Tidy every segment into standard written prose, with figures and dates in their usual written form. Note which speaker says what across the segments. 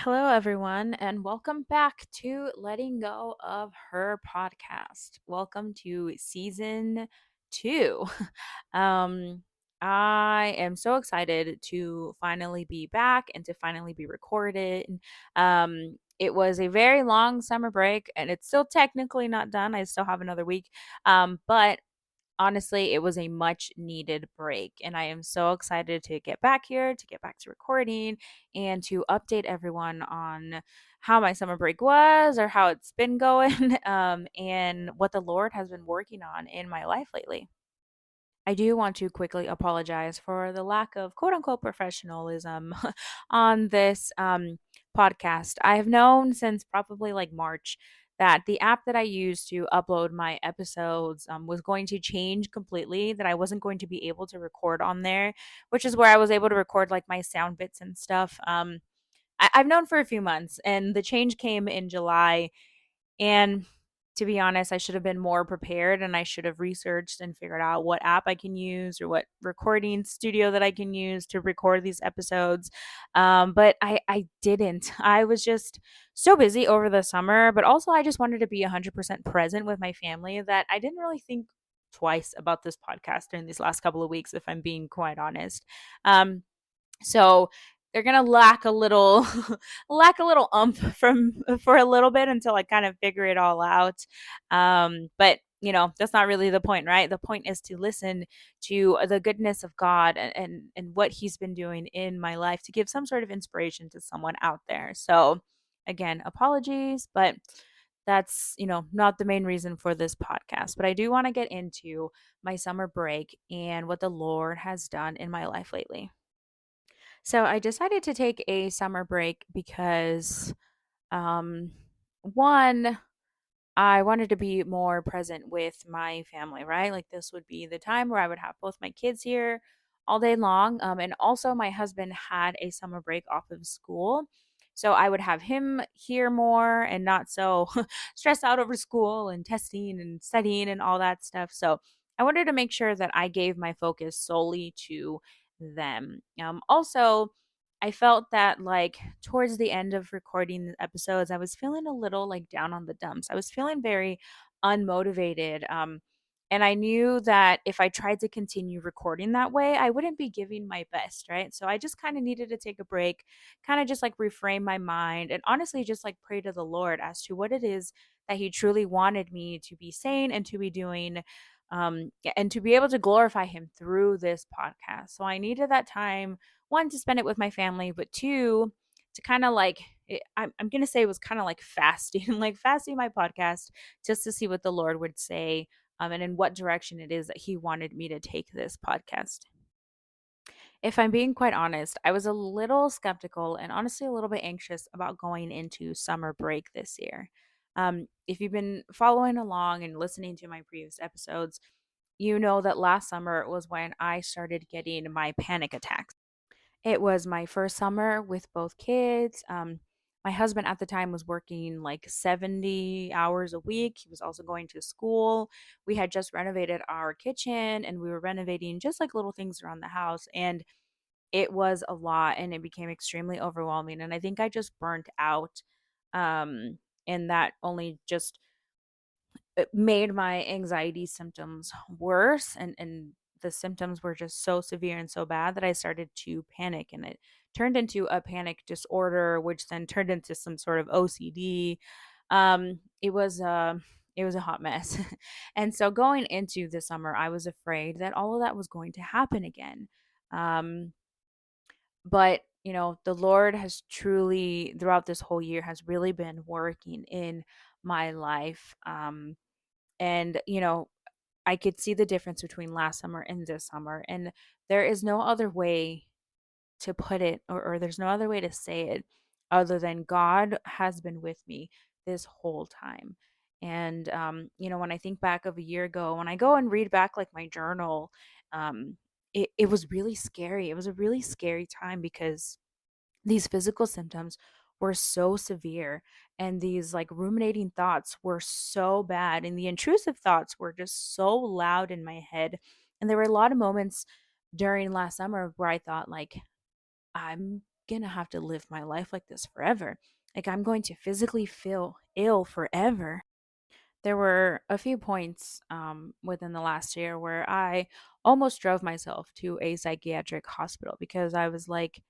Speaker 1: Hello, everyone, and welcome back to Letting Go of Her podcast. Welcome to season two. um, I am so excited to finally be back and to finally be recorded. It was a very long summer break, and it's still technically not done. I still have another week. But honestly, it was a much needed break. And I am so excited to get back here, to get back to recording, and to update everyone on how my summer break was or how it's been going and what the Lord has been working on in my life lately. I do want to quickly apologize for the lack of quote unquote professionalism on this podcast. I have known since probably like March that the app that I use to upload my episodes was going to change completely, that I wasn't going to be able to record on there, which is where I was able to record like my sound bits and stuff. I've known for a few months, and the change came in July, and to be honest, I should have been more prepared and I should have researched and figured out what app I can use or what recording studio that I can use to record these episodes. But I didn't. I was just so busy over the summer, but also I just wanted to be 100% present with my family that I didn't really think twice about this podcast during these last couple of weeks, if I'm being quite honest. So they're gonna lack a little lack a little from for a little bit until I kind of figure it all out. But that's not really the point, right? The point is to listen to the goodness of God and what He's been doing in my life to give some sort of inspiration to someone out there. So again, apologies, but that's not the main reason for this podcast. But I do want to get into my summer break and what the Lord has done in my life lately. So I decided to take a summer break because, um, one, I wanted to be more present with my family, right? Like this would be the time where I would have both my kids here all day long. And also, my husband had a summer break off of school. So I would have him here more and not so stressed out over school and testing and studying and all that stuff. So I wanted to make sure that I gave my focus solely to them. Also, I felt that like towards the end of recording the episodes, I was feeling a little like down on the dumps. I was feeling very unmotivated. And I knew that if I tried to continue recording that way, I wouldn't be giving my best, right? So I just kind of needed to take a break, kind of just like reframe my mind and honestly just like pray to the Lord as to what it is that He truly wanted me to be saying and to be doing, and to be able to glorify Him through this podcast. So I needed that time, one, to spend it with my family, but two, to kind of like I'm gonna say it was kind of like fasting, like fasting my podcast just to see what the Lord would say, and in what direction it is that He wanted me to take this podcast. If I'm being quite honest, I was a little skeptical and honestly a little bit anxious about going into summer break this year. If you've been following along and listening to my previous episodes, you know that last summer was when I started getting my panic attacks. It was my first summer with both kids. My husband at the time was working like 70 hours a week. He was also going to school. We had just renovated our kitchen and we were renovating just like little things around the house. And it was a lot and it became extremely overwhelming. And I think I just burnt out. Um, and that only just it made my anxiety symptoms worse, and the symptoms were just so severe and so bad that I started to panic, and it turned into a panic disorder, which then turned into some sort of OCD. It was a hot mess. And so going into the summer, I was afraid that all of that was going to happen again. Um but the Lord has truly throughout this whole year has really been working in my life. And I could see the difference between last summer and this summer, and there is no other way to put it, or there's no other way to say it other than God has been with me this whole time. And when I think back of a year ago, when I go and read back like my journal, it was really scary. It was a really scary time because these physical symptoms were so severe, and these like ruminating thoughts were so bad, and the intrusive thoughts were just so loud in my head. And there were a lot of moments during last summer where I thought like I'm gonna have to live my life like this forever. Like, I'm going to physically feel ill forever. There were a few points within the last year where I almost drove myself to a psychiatric hospital because I was like,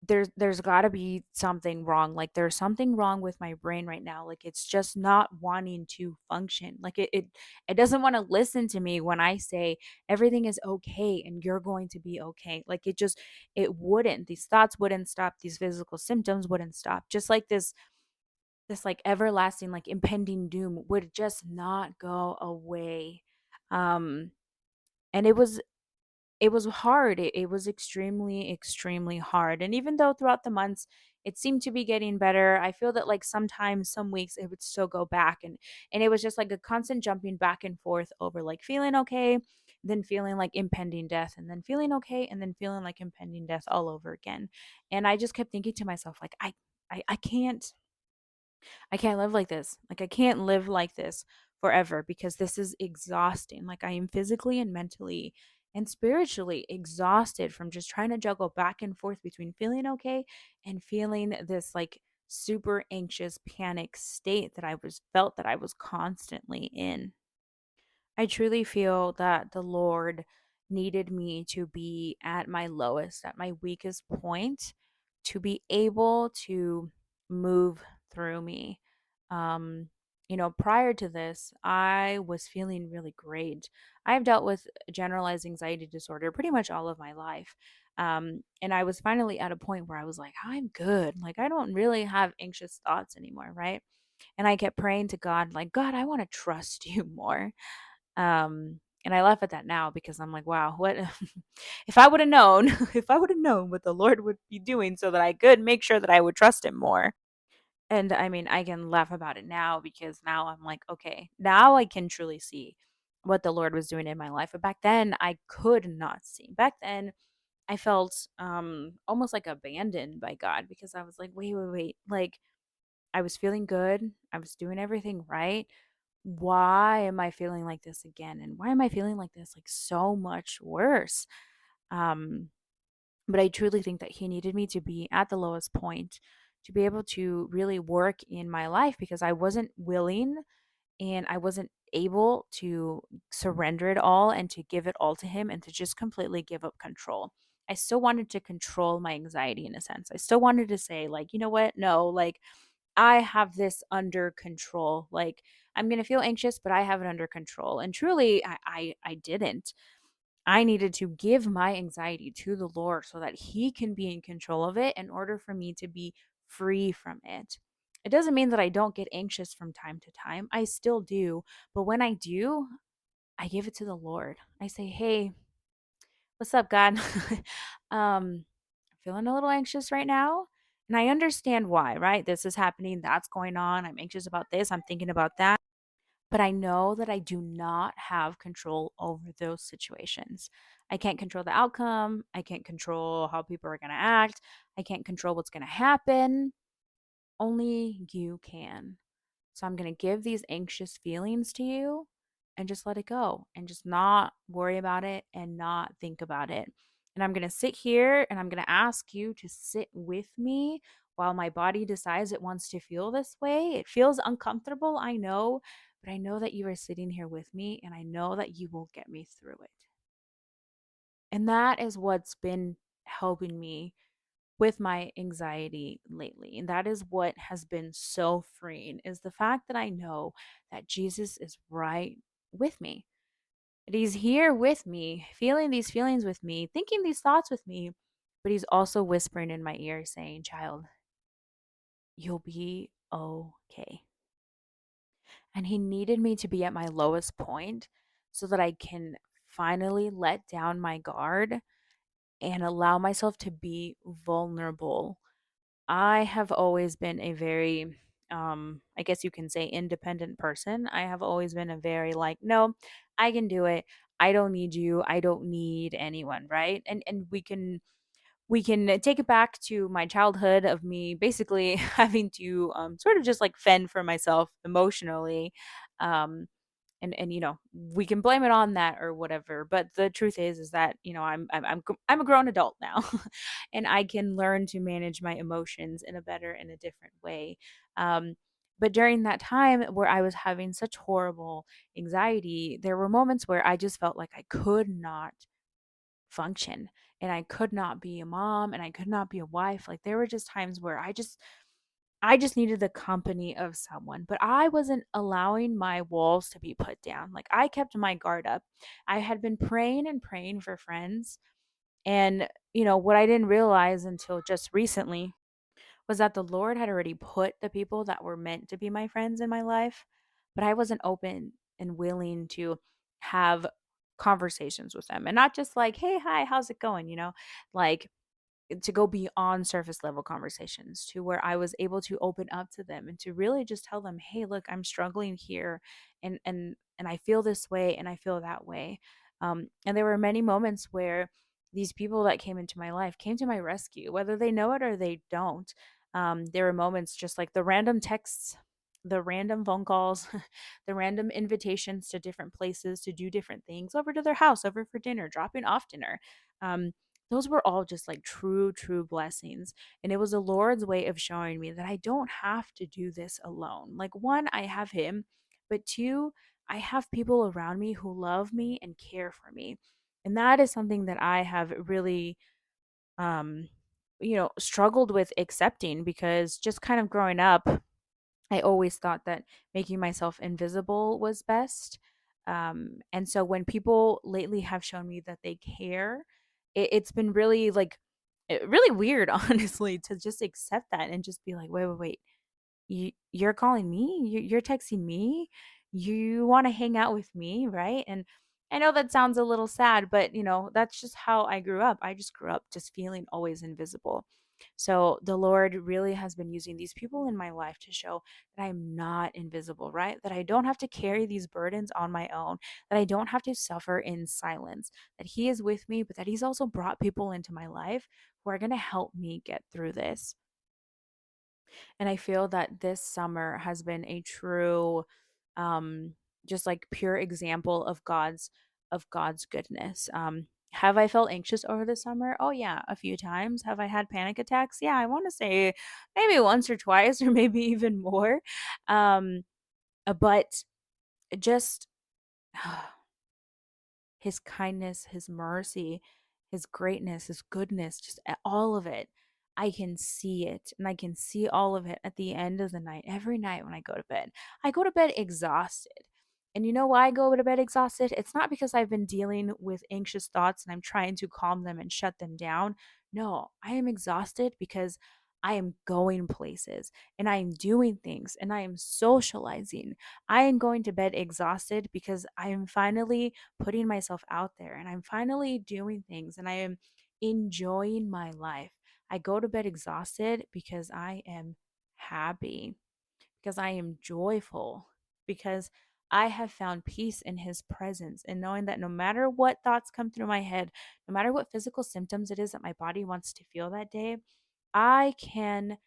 Speaker 1: there's got to be something wrong. Like, there's something wrong with my brain right now. Like, it's just not wanting to function. Like, it doesn't want to listen to me when I say everything is okay and you're going to be okay. Like, it wouldn't. These thoughts wouldn't stop. These physical symptoms wouldn't stop. Just like this like everlasting like impending doom would just not go away. um and it was hard. It was extremely, extremely hard. And even though throughout the months it seemed to be getting better, I feel that like sometimes, some weeks, it would still go back, and it was just like a constant jumping back and forth over like feeling okay, then feeling like impending death, and then feeling okay, and then feeling like impending death all over again. And I just kept thinking to myself, like, I can't live like this. Like, I can't live like this forever because this is exhausting. Like, I am physically and mentally and spiritually exhausted from just trying to juggle back and forth between feeling okay and feeling this like super anxious panic state that I was felt that I was constantly in. I truly feel that the Lord needed me to be at my lowest, at my weakest point, to be able to move through me. Um, Prior to this, I was feeling really great. I've dealt with generalized anxiety disorder pretty much all of my life. And I was finally at a point where I was like, I'm good. Like, I don't really have anxious thoughts anymore, right? And I kept praying to God, like, God, I want to trust you more. And I laugh at that now because I'm like, wow, what if I would have known, if I would have known what the Lord would be doing so that I could make sure that I would trust him more. And I mean, I can laugh about it now because now I'm like, okay, now I can truly see what the Lord was doing in my life. But back then I could not see. Back then I felt almost like abandoned by God because I was like, wait, wait, wait. Like, I was feeling good. I was doing everything right. Why am I feeling like this again? And why am I feeling like this like so much worse? Um, but I truly think that he needed me to be at the lowest point to be able to really work in my life because I wasn't willing and I wasn't able to surrender it all and to give it all to him and to just completely give up control. I still wanted to control my anxiety in a sense. I still wanted to say, like, you know what? No, like, I have this under control. Like, I'm gonna feel anxious, but I have it under control. And truly, I didn't. I needed to give my anxiety to the Lord so that He can be in control of it in order for me to be free from it. It doesn't mean that I don't get anxious from time to time. I still do. But when I do, I give it to the Lord. I say, hey, what's up, God? I'm feeling a little anxious right now. And I understand why, right? This is happening. That's going on. I'm anxious about this. I'm thinking about that. But I know that I do not have control over those situations. I can't control the outcome. I can't control how people are going to act. I can't control what's going to happen. Only you can. So I'm going to give these anxious feelings to you and just let it go and just not worry about it and not think about it. And I'm going to sit here and I'm going to ask you to sit with me while my body decides it wants to feel this way. It feels uncomfortable, I know, but I know that you are sitting here with me and I know that you will get me through it. And that is what's been helping me with my anxiety lately. And that is what has been so freeing is the fact that I know that Jesus is right with me. That he's here with me, feeling these feelings with me, thinking these thoughts with me, but he's also whispering in my ear saying, "Child, you'll be okay." And he needed me to be at my lowest point so that I can finally let down my guard and allow myself to be vulnerable. I have always been a very, I guess you can say independent person. I have always been a very like, no, I can do it. I don't need you. I don't need anyone, right? And we can take it back to my childhood of me basically having to sort of just like fend for myself emotionally. Um, and we can blame it on that or whatever, but the truth is that I'm a grown adult now, and I can learn to manage my emotions in a better and a different way. um but during that time where I was having such horrible anxiety, there were moments where I just felt like I could not function, and I could not be a mom, and I could not be a wife. Like, there were just times where I just needed the company of someone, but I wasn't allowing my walls to be put down. Like, I kept my guard up. I had been praying and praying for friends, and what I didn't realize until just recently was that the Lord had already put the people that were meant to be my friends in my life, but I wasn't open and willing to have conversations with them. And not just like, "Hey, hi, how's it going?" Like, to go beyond surface level conversations to where I was able to open up to them and to really just tell them, "Hey, look, I'm struggling here, and I feel this way and I feel that way." And there were many moments where these people that came into my life came to my rescue, whether they know it or they don't. There were moments just like the random texts, the random phone calls, the random invitations to different places to do different things, over to their house, over for dinner, dropping off dinner. Those were all just like true, true blessings. And it was the Lord's way of showing me that I don't have to do this alone. Like, one, I have Him, but two, I have people around me who love me and care for me. And that is something that I have really, um, struggled with accepting, because just kind of growing up, I always thought that making myself invisible was best. And so when people lately have shown me that they care, it's been really like really weird, honestly, to just accept that and just be like, wait, wait, wait. You're calling me? You're texting me? You want to hang out with me, right? And I know that sounds a little sad, but that's just how I grew up. I just grew up just feeling always invisible. So the Lord really has been using these people in my life to show that I'm not invisible, right? That I don't have to carry these burdens on my own, that I don't have to suffer in silence, that He is with me, but that He's also brought people into my life who are going to help me get through this. And I feel that this summer has been a true, um just like pure example of God's goodness. Have I felt anxious over the summer? Oh yeah, a few times. Have I had panic attacks? Yeah, I want to say maybe once or twice, or maybe even more. um but just His kindness, His mercy, His greatness, His goodness, just all of it. I can see it, and I can see all of it at the end of the night, every night when I go to bed. I go to bed exhausted. And you know why I go to bed exhausted? It's not because I've been dealing with anxious thoughts and I'm trying to calm them and shut them down. No, I am exhausted because I am going places, and I am doing things, and I am socializing. I am going to bed exhausted because I am finally putting myself out there, and I'm finally doing things, and I am enjoying my life. I go to bed exhausted because I am happy, because I am joyful, because I have found peace in His presence, and knowing that no matter what thoughts come through my head, no matter what physical symptoms it is that my body wants to feel that day, I can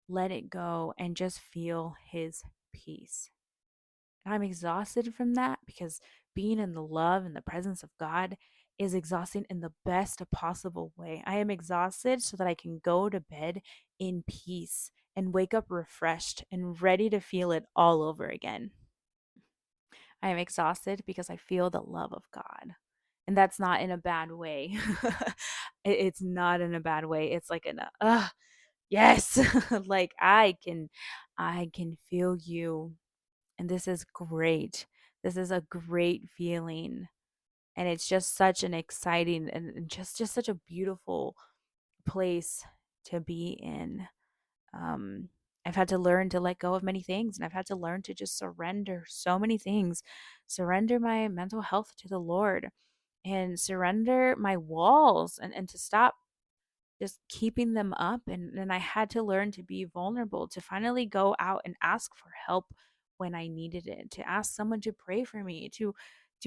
Speaker 1: let it go and just feel His peace. And I'm exhausted from that because being in the love and the presence of God is exhausting in the best possible way. I am exhausted so that I can go to bed in peace and wake up refreshed and ready to feel it all over again. I am exhausted because I feel the love of God. And that's not in a bad way. It's not in a bad way. It's like yes. Like, I can feel you, and this is great. This is a great feeling. And it's just such an exciting and just such a beautiful place to be in. Um, I've had to learn to let go of many things, and I've had to learn to just surrender so many things. Surrender my mental health to the Lord, and surrender my walls, and to stop just keeping them up. And I had to learn to be vulnerable, to finally go out and ask for help when I needed it, to ask someone to pray for me, to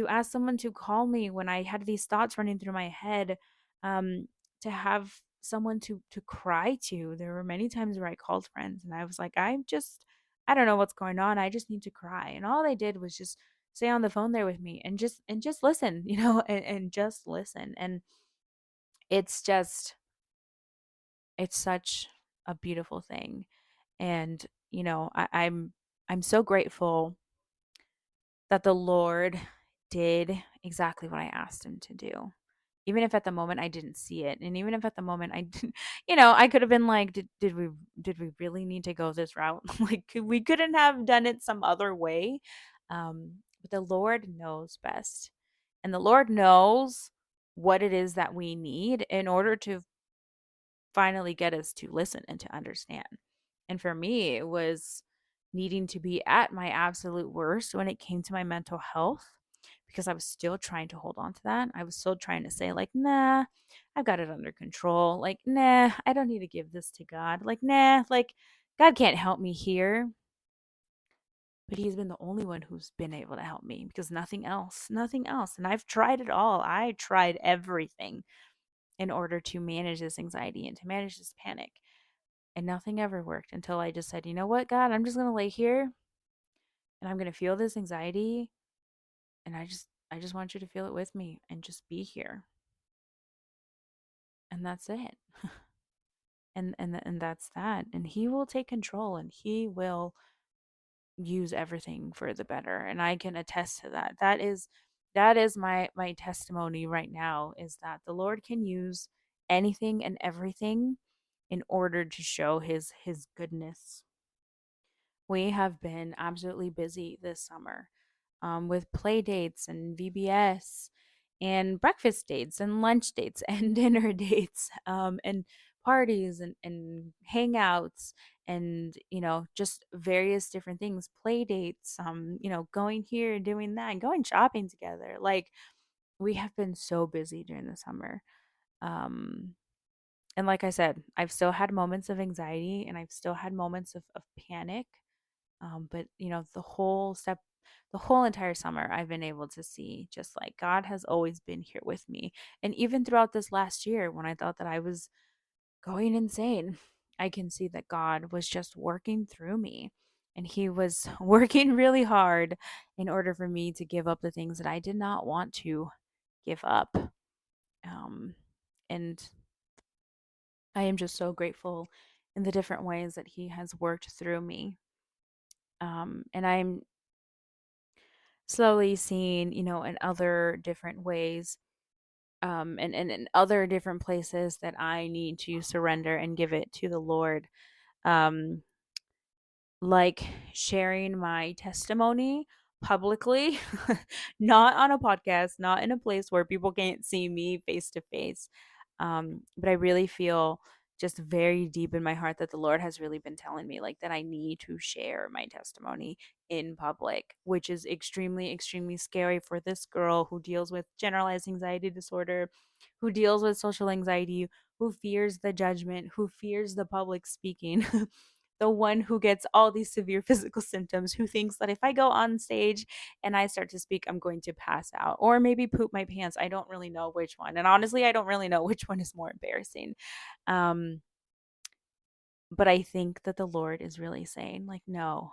Speaker 1: ask someone to call me when I had these thoughts running through my head, um to have someone to cry to. There were many times where I called friends and I was like, I don't know what's going on, I just need to cry. And all they did was just stay on the phone there with me and just listen, and just listen. And it's just it's such a beautiful thing. And I'm so grateful that the Lord did exactly what I asked him to do. Even if at the moment I didn't see it, and even if at the moment I didn't, I could have been like, did we really need to go this route? Like, we couldn't have done it some other way. But the Lord knows best, and the Lord knows what it is that we need in order to finally get us to listen and to understand. And for me, it was needing to be at my absolute worst when it came to my mental health, because I was still trying to hold on to that. I was still trying to say, like, nah, I've got it under control. Like, nah, I don't need to give this to God. Like, nah, like, God can't help me here. But He's been the only one who's been able to help me, because nothing else, nothing else. And I've tried it all. I tried everything in order to manage this anxiety and to manage this panic. And nothing ever worked until I just said, you know what, God, I'm just going to lay here and I'm going to feel this anxiety. And I just want you to feel it with me and just be here. And that's it. And that's that. And He will take control, and He will use everything for the better. And I can attest to that. That is my testimony right now, is that the Lord can use anything and everything in order to show his goodness. We have been absolutely busy this summer, with play dates and VBS and breakfast dates and lunch dates and dinner dates, and parties and hangouts, and just various different things, play dates, going here, doing that, and going shopping together. Like, we have been so busy during the summer. Um, and like I said, I've still had moments of anxiety, and I've still had moments of panic. But the whole entire summer, I've been able to see just like God has always been here with me. And even throughout this last year, when I thought that I was going insane, I can see that God was just working through me. And He was working really hard in order for me to give up the things that I did not want to give up. Um, and I am just so grateful in the different ways that He has worked through me. And I'm slowly seeing, in other different ways, and in other different places, that I need to surrender and give it to the Lord. Um, like sharing my testimony publicly, not on a podcast, not in a place where people can't see me face to face. But I really feel just very deep in my heart that the Lord has really been telling me, like, that I need to share my testimony in public, which is extremely, extremely scary for this girl who deals with generalized anxiety disorder, who deals with social anxiety, who fears the judgment, who fears the public speaking. The one who gets all these severe physical symptoms, who thinks that if I go on stage and I start to speak, I'm going to pass out or maybe poop my pants. I don't really know which one. And honestly, I don't really know which one is more embarrassing. Um, but I think that the Lord is really saying, like, no,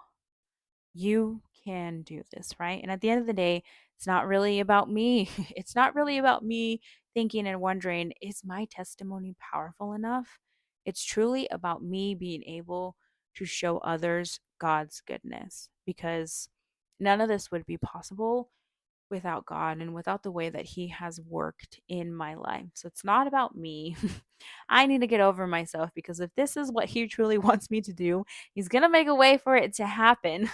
Speaker 1: you can do this, right? And at the end of the day, it's not really about me. It's not really about me thinking and wondering, is my testimony powerful enough? It's truly about me being able to show others God's goodness, because none of this would be possible without God and without the way that He has worked in my life. So it's not about me. I need to get over myself, because if this is what He truly wants me to do, He's going to make a way for it to happen.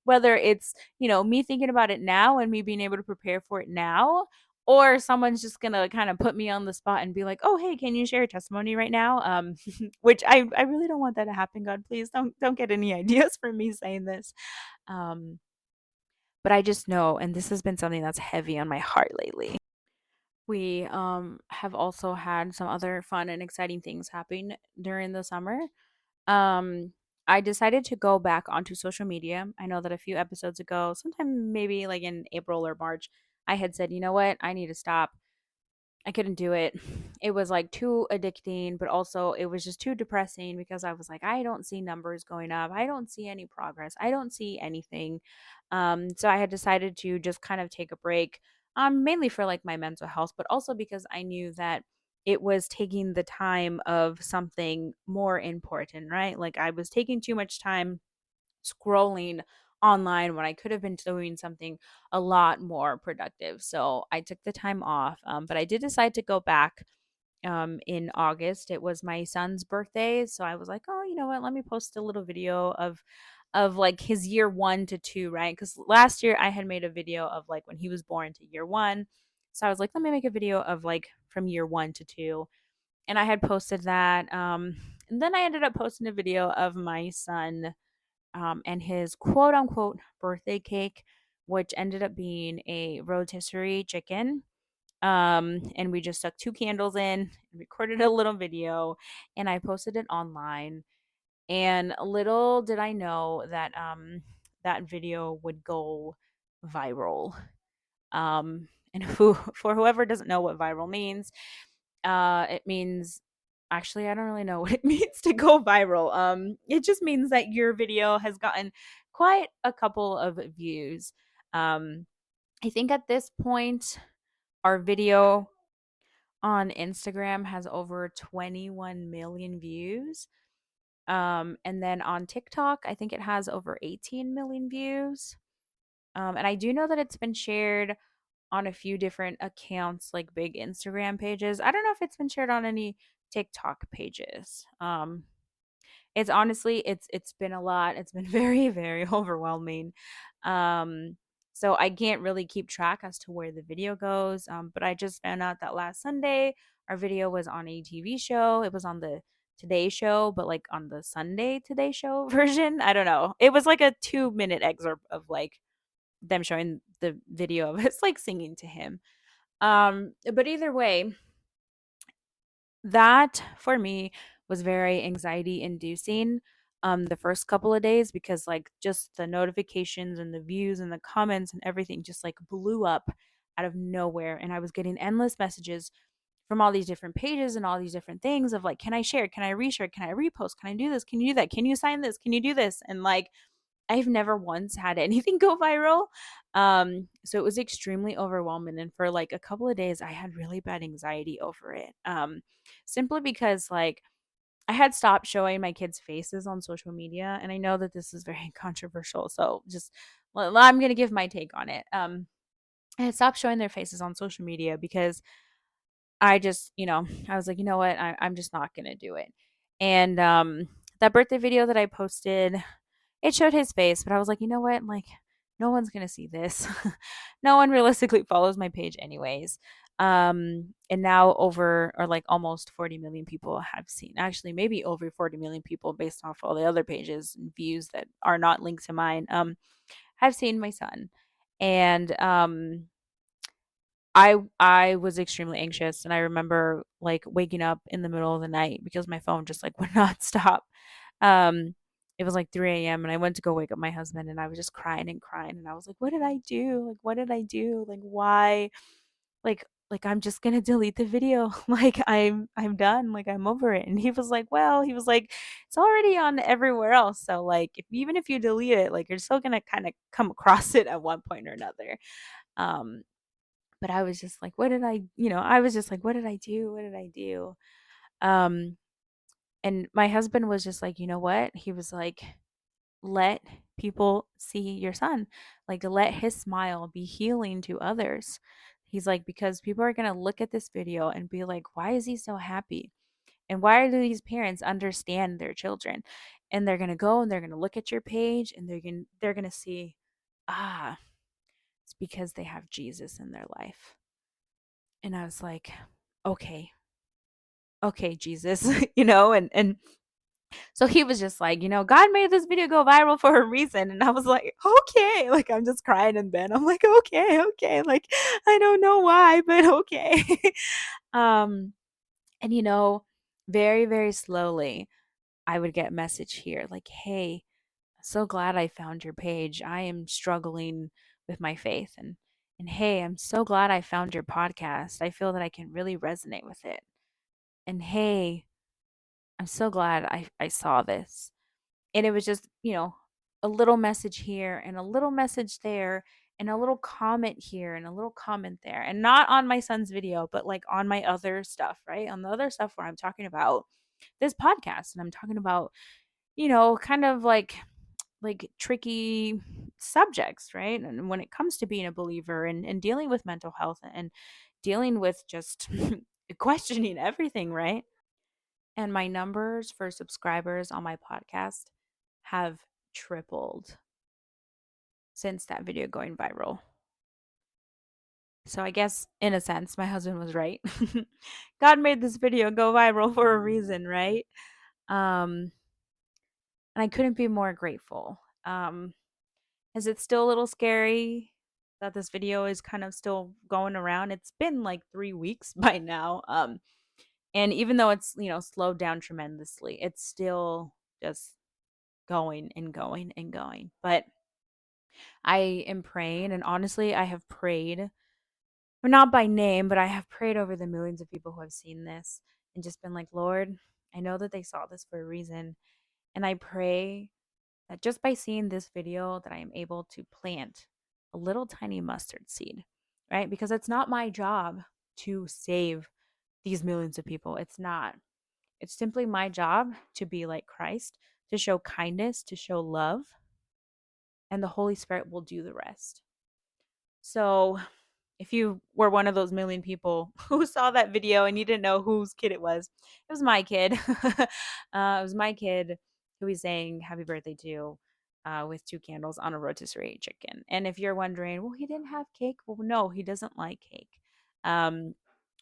Speaker 1: Whether it's, me thinking about it now and me being able to prepare for it now, or someone's just going to kind of put me on the spot and be like, "Oh, hey, can you share a testimony right now?" Which I really don't want that to happen. God, please don't get any ideas from me saying this. Um but I just know, and this has been something that's heavy on my heart lately. We have also had some other fun and exciting things happen during the summer. Um I decided to go back onto social media. I know that a few episodes ago, sometime maybe like in April or March, I had said, "You know what? I need to stop I couldn't do it. It was like too addicting, but also it was just too depressing because I was like, I don't see numbers going up. I don't see any progress. I don't see anything. So I had decided to just kind of take a break, mainly for like my mental health, but also because I knew that it was taking the time of something more important, right? Like I was taking too much time scrolling online when I could have been doing something a lot more productive. So I took the time off, but I did decide to go back in August. It was my son's birthday, so I was like, oh, you know what? Let me post a little video of like his year 1 to 2, right? Because last year I had made a video of like when he was born to year 1. So I was like, let me make a video of like from year 1 to 2. And I had posted that. And then I ended up posting a video of my son and his quote unquote birthday cake, which ended up being a rotisserie chicken. And we just stuck 2 candles in, recorded a little video, and I posted it online. And little did I know that that video would go viral. And for whoever doesn't know what viral means, it means actually I don't really know what it means to go viral. It just means that your video has gotten quite a couple of views. Um, I think at this point our video on Instagram has over 21 million views. And then on TikTok, I think it has over 18 million views. And I do know that it's been shared on a few different accounts, like big Instagram pages. I don't know if it's been shared on any TikTok pages. It's honestly it's been a lot. It's been very very overwhelming. Um so I can't really keep track as to where the video goes. But I just found out that last Sunday our video was on a TV show. It was on the Today Show, but like on the Sunday Today Show version. I don't know. It was like a 2-minute excerpt of like them showing the video of us like singing to him. But either way, that for me was very anxiety inducing the first couple of days because like just the notifications and the views and the comments and everything just like blew up out of nowhere, and I was getting endless messages from all these different pages and all these different things of like, can I share, can I reshare, can I repost, can I do this, can you do that, can you sign this, can you do this? And like I've never once had anything go viral. So it was extremely overwhelming. And for like a couple of days, I had really bad anxiety over it. Simply because like I had stopped showing my kids' faces on social media. And I know that this is very controversial. So just, well, I'm going to give my take on it. I had stopped showing their faces on social media because I just, I was like, you know what? I'm just not going to do it. And that birthday video that I posted, it showed his face, but I was like, "You know what? Like, no one's gonna see this. No one realistically follows my page anyways." And now over or like almost 40 million people have seen. Actually, maybe over 40 million people based off all the other pages and views that are not linked to mine, have seen my son. And I was extremely anxious, and I remember like waking up in the middle of the night because my phone just like would not stop. Um, it was like 3 a.m. and I went to go wake up my husband, and I was just crying and crying, and I was like, "What did I do? Like, what did I do? Like, why? Like I'm just gonna delete the video. Like I'm done. Like I'm over it." And he was like, "Well," he was like, "It's already on everywhere else. So like, even if you delete it, like you're still gonna kind of come across it at one point or another." Um, but I was just like, "What did I?" I was just like, "What did I do? What did I do?" Um, and my husband was just like, "You know what?" He was like, let people see your son. Like, let his smile be healing to others. He's like, because people are going to look at this video and be like, why is he so happy? And why do these parents understand their children? And they're going to go and they're going to look at your page and they're going to see, ah, it's because they have Jesus in their life. And I was like, okay, okay, Jesus, and so he was just like, God made this video go viral for a reason. And I was like, okay. Like, I'm just crying in bed. I'm like, okay, okay. Like, I don't know why, but okay. um, and very, very slowly, I would get a message here like, hey, so glad I found your page. I am struggling with my faith. And And hey, I'm so glad I found your podcast. I feel that I can really resonate with it. And hey, I'm so glad I saw this. And it was just, a little message here and a little message there and a little comment here and a little comment there. And not on my son's video, but like on my other stuff, right? On the other stuff where I'm talking about this podcast and I'm talking about, kind of like tricky subjects, right? And when it comes to being a believer and dealing with mental health and dealing with just questioning everything, right? And my numbers for subscribers on my podcast have tripled since that video going viral. So I guess in a sense, my husband was right. God made this video go viral for a reason, right? Um, and I couldn't be more grateful. Is it still a little scary that this video is kind of still going around? It's been like 3 weeks by now. And even though it's, slowed down tremendously, it's still just going and going and going. But I am praying, and honestly, I have prayed, well, not by name, but I have prayed over the millions of people who have seen this and just been like, Lord, I know that they saw this for a reason. And I pray that just by seeing this video that I am able to plant a little tiny mustard seed, right? Because it's not my job to save these millions of people. It's not. It's simply my job to be like Christ, to show kindness, to show love, and the Holy Spirit will do the rest. So, if you were one of those million people who saw that video and you didn't know whose kid it was my kid. It was my kid who was saying happy birthday to with 2 candles on a rotisserie chicken. And if you're wondering, well, he didn't have cake. Well, no, he doesn't like cake. Um,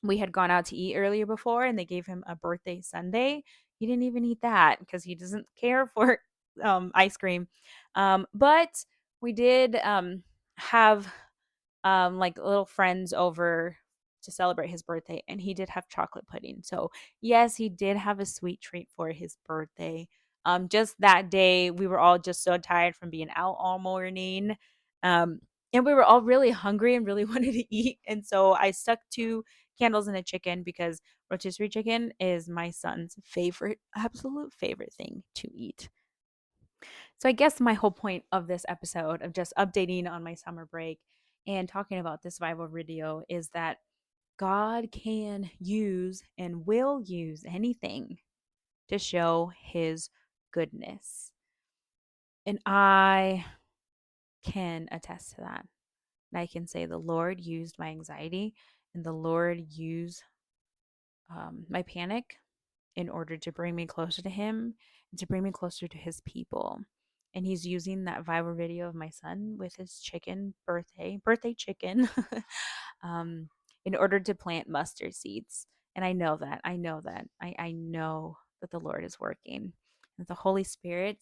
Speaker 1: we had gone out to eat earlier before and they gave him a birthday sundae. He didn't even eat that because he doesn't care for ice cream. But we did have like little friends over to celebrate his birthday, and he did have chocolate pudding. So yes, he did have a sweet treat for his birthday. Just that day, we were all just so tired from being out all morning. And we were all really hungry and really wanted to eat. And so I stuck to candles and a chicken because rotisserie chicken is my son's favorite, absolute favorite thing to eat. So I guess my whole point of this episode of just updating on my summer break and talking about this Bible video is that God can use and will use anything to show his goodness. And I can attest to that. And I can say the Lord used my anxiety and the Lord used my panic in order to bring me closer to him and to bring me closer to his people. And he's using that viral video of my son with his chicken birthday chicken, um, in order to plant mustard seeds. And I know that. I know that. I know that the Lord is working. That the Holy Spirit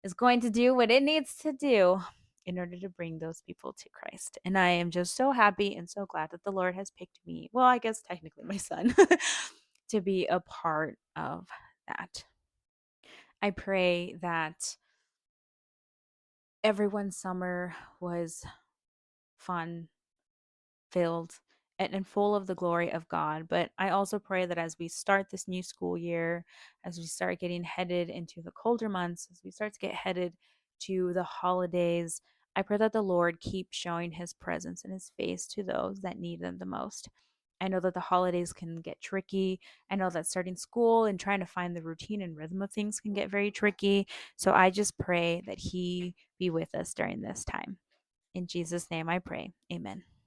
Speaker 1: is going to do what it needs to do in order to bring those people to Christ. And I am just so happy and so glad that the Lord has picked me. Well, I guess technically my son to be a part of that. I pray that everyone's summer was fun, filled, and full of the glory of God. But I also pray that as we start this new school year, as we start getting headed into the colder months, as we start to get headed to the holidays, I pray that the Lord keeps showing his presence and his face to those that need them the most. I know that the holidays can get tricky. I know that starting school and trying to find the routine and rhythm of things can get very tricky. So I just pray that he be with us during this time. In Jesus' name I pray. Amen.